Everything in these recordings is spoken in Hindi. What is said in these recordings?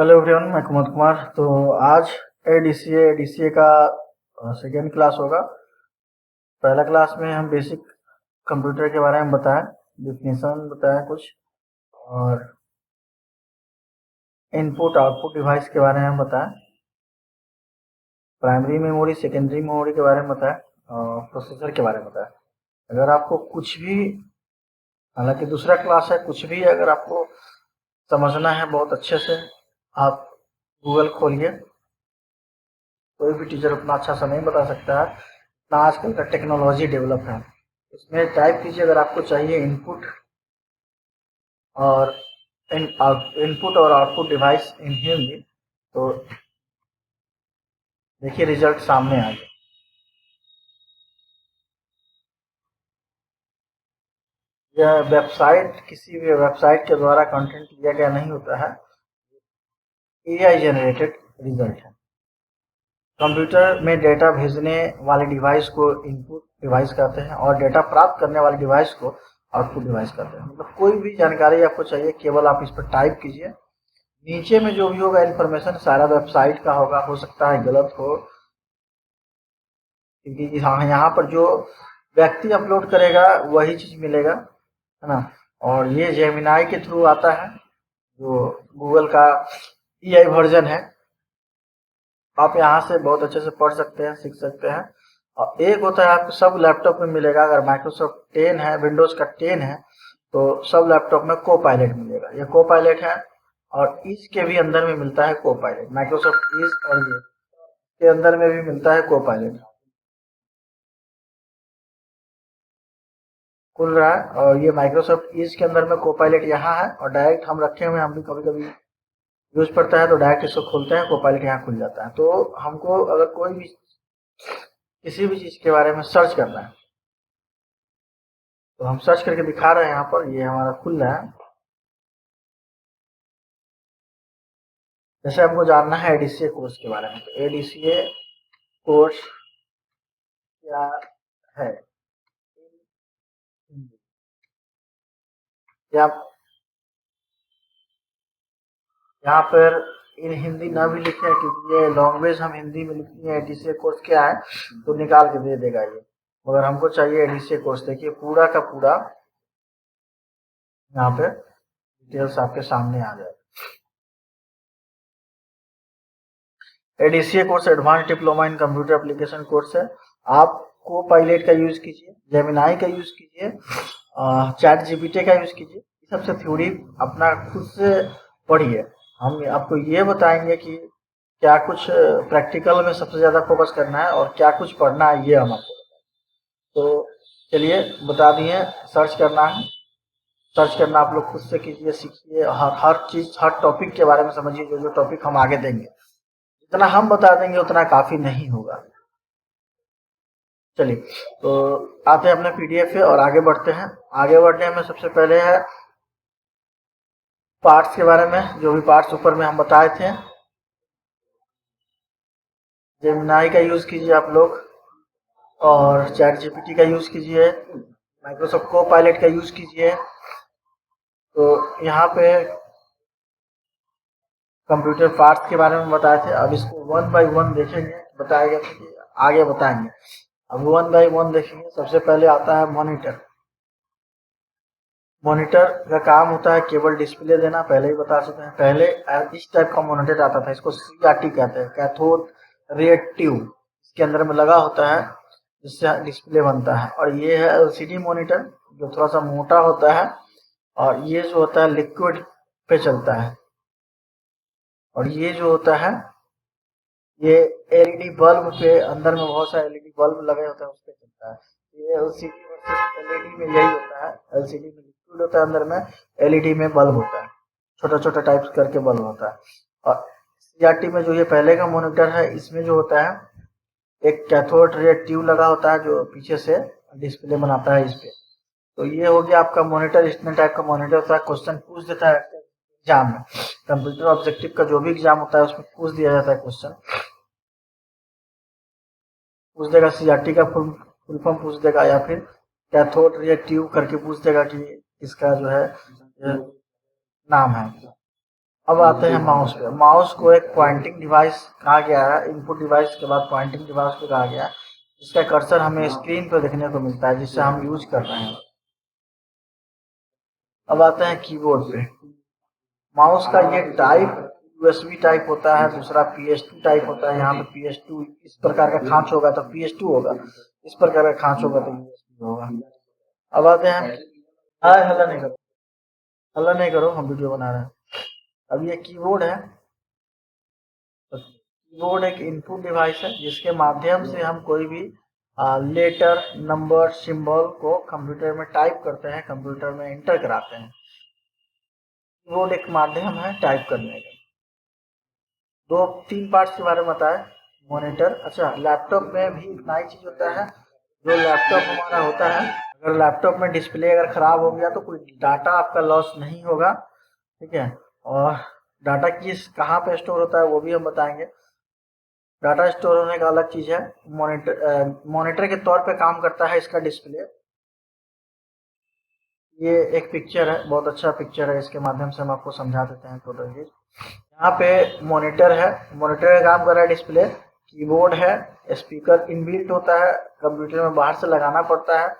हेलो एवरीवन, मैं कुमार कुमार। तो आज एडीसीए का सेकेंड क्लास होगा। पहला क्लास में हम बेसिक कंप्यूटर के बारे में बताएं, डिफिनीशन बताएं कुछ, और इनपुट आउटपुट डिवाइस के बारे में बताएं, प्राइमरी मेमोरी सेकेंडरी मेमोरी के बारे में बताएं, और प्रोसेसर के बारे में बताएं। अगर आपको कुछ भी, हालांकि दूसरा क्लास है, कुछ भी अगर आपको समझना है बहुत अच्छे से, आप गूगल खोलिए। कोई भी टीचर उतना अच्छा से नहीं बता सकता है, इतना आजकल का टेक्नोलॉजी डेवलप है। इसमें टाइप कीजिए अगर आपको चाहिए और इनपुट और आउटपुट डिवाइस इन हिंदी, तो देखिए रिजल्ट सामने आ गया। यह वेबसाइट किसी भी वेबसाइट के द्वारा कंटेंट लिया गया नहीं होता है, एआई जनरेटेड रिजल्ट है। कंप्यूटर में डेटा भेजने वाले डिवाइस को इनपुट डिवाइस कहते हैं और डेटा प्राप्त करने वाले डिवाइस को आउटपुट डिवाइस कहते हैं। मतलब कोई भी जानकारी आपको चाहिए, केवल आप इस पर टाइप कीजिए, नीचे में जो भी होगा इन्फॉर्मेशन सारा वेबसाइट का होगा, हो सकता है गलत हो, क्योंकि हाँ यहाँ पर जो व्यक्ति अपलोड करेगा वही चीज़ मिलेगा, है ना। और ये जेमिनाई के थ्रू आता है, जो गूगल का एआई वर्जन है। आप यहाँ से बहुत अच्छे से पढ़ सकते हैं, सीख सकते हैं। और एक होता है आपको सब लैपटॉप में मिलेगा, अगर माइक्रोसॉफ्ट 10 है, विंडोज़ का 10 है, तो सब लैपटॉप में को पायलट मिलेगा। ये को पायलट है, और इसके भी अंदर में मिलता है को पायलट, माइक्रोसॉफ्ट ईज और ये के अंदर में भी मिलता है को पायलट। खुल रहा है, और ये माइक्रोसॉफ्ट ईज के अंदर में को पायलट यहाँ है, और डायरेक्ट हम रखे हुए हैं, हम भी कभी कभी यूज पड़ता है तो डायरेक्ट इसको खोलते हैं, को पायलट यहाँ खुल जाता है। तो हमको अगर कोई भी किसी भी चीज़ के बारे में सर्च करना है, तो हम सर्च करके दिखा रहे हैं। यहाँ पर ये हमारा खुल रहा है। जैसे हमको जानना है एडीसीए कोर्स के बारे में, तो एडीसीए कोर्स क्या है, या यहाँ पर इन हिंदी ना भी लिखे हैं, क्योंकि ये लैंग्वेज हम हिंदी में लिखनी है। एडीसीए कोर्स क्या है तो निकाल के दे देगा ये, मगर हमको चाहिए एडीसीए कोर्स। देखिए पूरा का पूरा यहाँ पे डिटेल्स आपके सामने आ जाए। ADCA course advance diploma in computer application course है। आप को पायलट का यूज कीजिए, जेमिनाई का यूज कीजिए, चैट जीपीटी का यूज कीजिए। ये सबसे थ्योरी अपना खुद से पढ़िए। हम आपको ये बताएंगे कि क्या कुछ प्रैक्टिकल में सबसे ज़्यादा फोकस करना है और क्या कुछ पढ़ना है, ये हम आपको बताएंगे। तो चलिए बता दिए, सर्च करना है, सर्च करना आप लोग खुद से कीजिए, सीखिए। हर चीज़, हर टॉपिक के बारे में समझिए, जो जो टॉपिक हम आगे देंगे। जितना हम बता देंगे उतना काफ़ी नहीं होगा। चलिए, तो आते हैं अपने पीडीएफ पे और आगे बढ़ते हैं। आगे बढ़ने में सबसे पहले है पार्ट्स के बारे में, जो भी पार्ट्स ऊपर में हम बताए थे। जेमिनाई का यूज़ कीजिए आप लोग, और चैट जीपीटी का यूज़ कीजिए, माइक्रोसॉफ्ट को पायलट का यूज़ कीजिए। तो यहाँ पे कंप्यूटर पार्ट्स के बारे में बताए थे, अब इसको वन बाय वन देखेंगे, बताएगा कि आगे बताएंगे। अब वन बाय वन देखेंगे। सबसे पहले आता है मॉनिटर। मॉनिटर का काम होता है केवल डिस्प्ले देना, पहले ही बता चुके हैं। पहले इस टाइप का मॉनिटर आता था, इसको सीआरटी कहते हैं, कैथोड रे ट्यूब, इसके अंदर में लगा होता है, जिससे डिस्प्ले बनता है। और ये है एलसीडी मॉनिटर, जो थोड़ा सा मोटा होता है, और ये जो होता है लिक्विड पे चलता है। और ये जो होता है ये एलईडी बल्ब पे, अंदर में बहुत सारे एलईडी बल्ब लगे होते हैं, उस पे चलता है। ये एलसीडी वर्सेस एलईडी में यही होता है, एलसीडी में लिक्विड होता है, अंदर में एलईडी में बल्ब होता है, छोटा छोटा टाइप करके बल्ब होता है। और सीआरटी में जो ये पहले का मॉनिटर है, इसमें जो होता है एक कैथोड रे ट्यूब लगा होता है, जो पीछे से डिस्प्ले बनाता है इस पे। तो ये हो गया आपका मॉनिटर। इतने टाइप का मॉनिटर होता है, क्वेश्चन पूछ देता है एग्जाम में। कंप्यूटर ऑब्जेक्टिव का जो भी एग्जाम होता है उसमें पूछ दिया जाता है क्वेश्चन, पूछ देगा सीआरटी का फुल फॉर्म पूछ देगा, या फिर कैथोड रे ट्यूब करके पूछ देगा कि इसका जो है नाम है। अब आते हैं माउस पे। माउस को एक पॉइंटिंग डिवाइस कहा गया है, इनपुट डिवाइस के बाद पॉइंटिंग डिवाइस को कहा गया है, जिसका कर्सर हमें स्क्रीन पर देखने को मिलता है, जिससे हम यूज कर रहे हैं। अब आते हैं कीबोर्ड पे। माउस का ये टाइप यूएसबी टाइप होता है, दूसरा PS2 टाइप होता है। यहाँ पे PS2 इस प्रकार का खांच होगा तो PS2 होगा, इस प्रकार का खांच होगा तो यूएसबी होगा। अब आते हैं, हाय हल्ला नहीं करो, हल्ला नहीं करो, हम वीडियो बना रहे हैं। अब ये कीबोर्ड है। तो कीबोर्ड एक इनपुट डिवाइस है, जिसके माध्यम से हम कोई भी लेटर, नंबर, सिंबल को कंप्यूटर में टाइप करते हैं, कंप्यूटर में एंटर कराते हैं। कीबोर्ड एक माध्यम है टाइप करने का। दो तीन पार्ट्स के बारे में बताए। मॉनिटर, अच्छा लैपटॉप में भी इतना ही चीज होता है। जो लैपटॉप हमारा होता है, अगर लैपटॉप में डिस्प्ले अगर खराब हो गया तो कोई डाटा आपका लॉस नहीं होगा, ठीक है। और डाटा किस कहाँ पे स्टोर होता है वो भी हम बताएंगे। डाटा स्टोर होने का अलग चीज है। मॉनिटर के तौर पे काम करता है इसका डिस्प्ले। ये एक पिक्चर है, बहुत अच्छा पिक्चर है, इसके माध्यम से हम आपको समझा देते हैं टोटल चीज। यहाँ पे मॉनिटर है, मॉनिटर का काम कर रहा है डिस्प्ले। कीबोर्ड है, स्पीकर इनबिल्ट होता है, कंप्यूटर में बाहर से लगाना पड़ता है।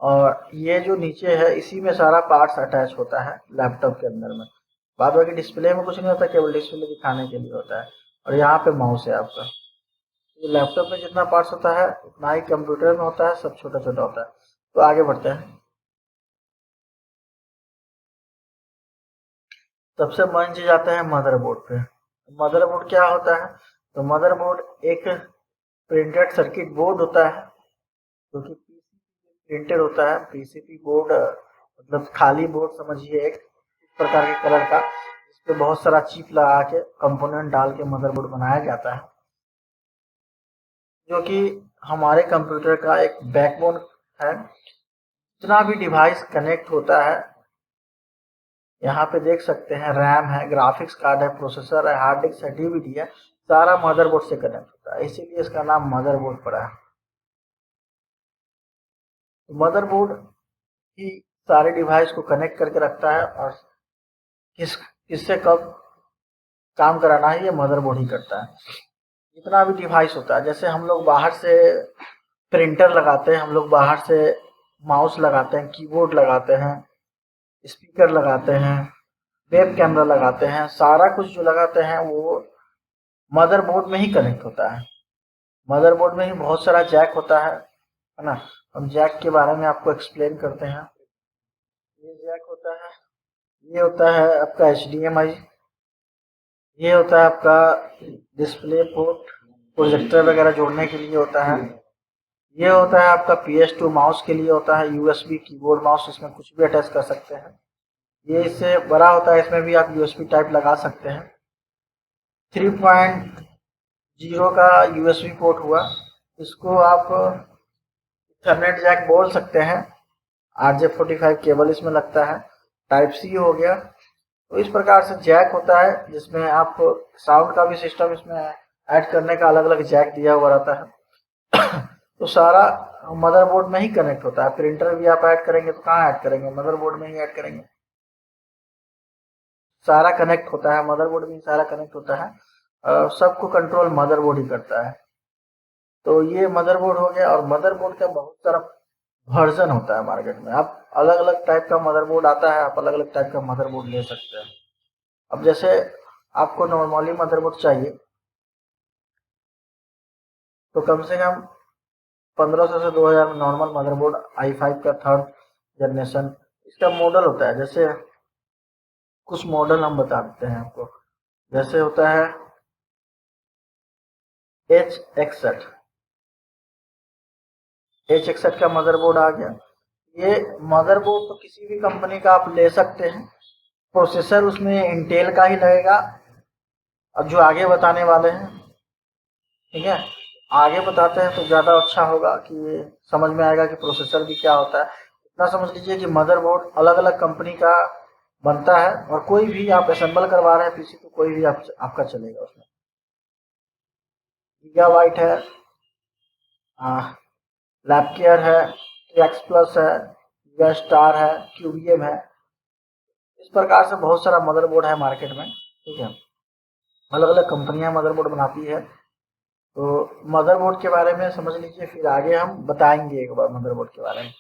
और ये जो नीचे है इसी में सारा पार्ट्स अटैच होता है लैपटॉप के अंदर में। बाद बाकी डिस्प्ले में कुछ नहीं होता, केवल डिस्प्ले दिखाने के लिए होता है। और यहाँ पे माउस है आपका। ये लैपटॉप में जितना पार्ट्स होता है उतना ही कंप्यूटर में होता है, सब छोटा छोटा होता है। तो आगे बढ़ते हैं। सबसे मेन चीज आता है मदरबोर्ड पे। मदरबोर्ड क्या होता है? तो मदरबोर्ड एक प्रिंटेड सर्किट बोर्ड होता है, जो कि पीसीबी प्रिंटेड होता है। पीसीबी बोर्ड मतलब खाली बोर्ड समझिए, एक इस प्रकार के कलर का, जिस पे बहुत सारा चिप लगा के कंपोनेंट डाल के मदरबोर्ड बनाया जाता है, जो कि हमारे कंप्यूटर का एक बैकबोन है। जितना भी डिवाइस कनेक्ट होता है, यहाँ पे देख सकते हैं, रैम है, ग्राफिक्स कार्ड है, प्रोसेसर है, हार्ड डिस्क है, डीवीडी है, सारा मदरबोर्ड से कनेक्ट होता है, इसीलिए इसका नाम मदरबोर्ड पड़ा है। तो मदरबोर्ड ही सारे डिवाइस को कनेक्ट करके रखता है, और किससे कब काम कराना है ये मदरबोर्ड ही करता है। जितना भी डिवाइस होता है, जैसे हम लोग बाहर से प्रिंटर लगाते हैं, हम लोग बाहर से माउस लगाते हैं, कीबोर्ड लगाते हैं, स्पीकर लगाते हैं, वेब कैमरा लगाते हैं, सारा कुछ जो लगाते हैं वो मदरबोर्ड में ही कनेक्ट होता है। मदरबोर्ड में ही बहुत सारा जैक होता है ना। हम जैक के बारे में आपको एक्सप्लेन करते हैं। ये जैक होता है, ये होता है आपका HDMI, ये होता है आपका डिस्प्ले पोर्ट, प्रोजेक्टर वगैरह जोड़ने के लिए होता है। ये होता है आपका PS2 माउस के लिए होता है, USB कीबोर्ड माउस, इसमें कुछ भी अटैच कर सकते हैं। ये इससे बड़ा होता है, इसमें भी आप USB टाइप लगा सकते हैं। 3.0 का USB पोर्ट हुआ, इसको आप इथरनेट जैक बोल सकते हैं। RJ45 केबल इसमें लगता है। टाइप सी हो गया। तो इस प्रकार से जैक होता है, जिसमें आप साउंड का भी सिस्टम इसमें ऐड करने का अलग अलग जैक दिया हुआ रहता है। तो सारा मदरबोर्ड में ही कनेक्ट होता है। प्रिंटर भी आप ऐड करेंगे तो कहाँ ऐड करेंगे? मदरबोर्ड में ही ऐड करेंगे। सारा कनेक्ट होता है, मदरबोर्ड में ही सारा कनेक्ट होता है। सबको कंट्रोल मदरबोर्ड ही करता है। तो ये मदरबोर्ड हो गया। और मदरबोर्ड का बहुत सारा वर्जन होता है मार्केट में। आप अलग अलग टाइप का मदरबोर्ड आता है, आप अलग अलग टाइप का मदरबोर्ड ले सकते हैं। अब जैसे आपको नॉर्मली मदरबोर्ड चाहिए तो कम से कम 1500 से 2000 में नॉर्मल मदरबोर्ड i5 का 3rd जनरेशन इसका मॉडल होता है। जैसे कुछ मॉडल हम बता देते हैं आपको। जैसे होता है H61, H61 का मदरबोर्ड आ गया। ये मदरबोर्ड तो किसी भी कंपनी का आप ले सकते हैं। प्रोसेसर उसमें इंटेल का ही लगेगा। अब जो आगे बताने वाले हैं, ठीक है, आगे बताते हैं तो ज़्यादा अच्छा होगा कि समझ में आएगा कि प्रोसेसर भी क्या होता है। इतना समझ लीजिए कि मदरबोर्ड अलग अलग कंपनी का बनता है, और कोई भी आप असेंबल करवा रहे हैं पीसी तो कोई भी आपका चलेगा उसमें। गीगाबाइट है, लैपकेयर है, एक्स प्लस है, गीगा स्टार है, क्यूबीएम है। इस प्रकार से बहुत सारा मदरबोर्ड है मार्केट में। ठीक है। अलग अलग कंपनियां मदरबोर्ड बनाती है, तो मदरबोर्ड के बारे में समझ लीजिए, फिर आगे हम बताएंगे एक बार मदरबोर्ड के बारे में।